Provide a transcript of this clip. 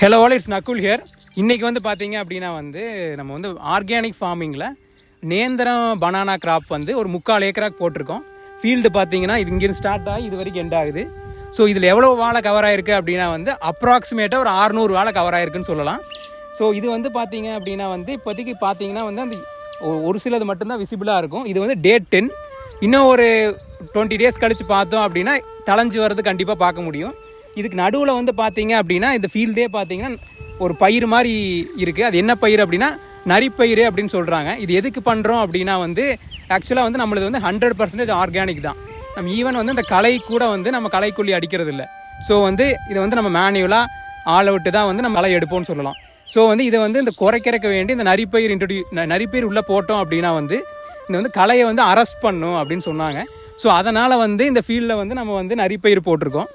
Hello all, it's Nakul here. இன்றைக்கி வந்து பார்த்தீங்க அப்படின்னா நம்ம ஆர்கானிக் ஃபார்மிங்கில் நேந்திரம் பனானா கிராப் ஒரு 3/4 ஏக்கராக போட்டிருக்கோம். ஃபீல்டு பார்த்தீங்கன்னா இது இங்கேருந்து ஸ்டார்ட் ஆகி இது வரைக்கும் எண்ட் ஆகுது. ஸோ இதில் எவ்வளோ வாழை கவர் ஆகிருக்கு அப்படின்னா அப்ராக்சிமேட்டாக ஒரு 600 வாழை கவர் ஆகிருக்குன்னு சொல்லலாம். ஸோ இது பார்த்தீங்க அப்படின்னா இப்போதைக்கு பார்த்தீங்கன்னா அந்த ஒரு சிலது மட்டும்தான் விசிபிளாக இருக்கும். இது டே 10. இன்னும் ஒரு 20 டேஸ் கழித்து பார்த்தோம் அப்படின்னா தளைஞ்சு வர்றது கண்டிப்பாக பார்க்க முடியும். இதுக்கு நடுவில் பார்த்தீங்க அப்படின்னா இந்த ஃபீல்டே பார்த்தீங்கன்னா ஒரு பயிர் மாதிரி இருக்குது. அது என்ன பயிர் அப்படின்னா நரிப்பயிர் அப்படின்னு சொல்கிறாங்க. இது எதுக்கு பண்ணுறோம் அப்படின்னா ஆக்சுவலாக நம்மளது 100% ஆர்கானிக் தான். நம்ம ஈவன் இந்த களை கூட நம்ம களைக்கொல்லி அடிக்கிறது இல்லை. ஸோ இதை நம்ம மேனுவலாக ஆள் விட்டு தான் நம்ம களை எடுப்போம்னு சொல்லலாம். ஸோ இதை இந்த குறைக்கிறக்க வேண்டி இந்த நரிப்பயிர் உள்ளே போட்டோம் அப்படின்னா இந்த களையை அரெஸ்ட் பண்ணும் அப்படின்னு சொன்னாங்க. ஸோ அதனால் இந்த ஃபீல்டில் நம்ம நரிப்பயிர் போட்டிருக்கோம்.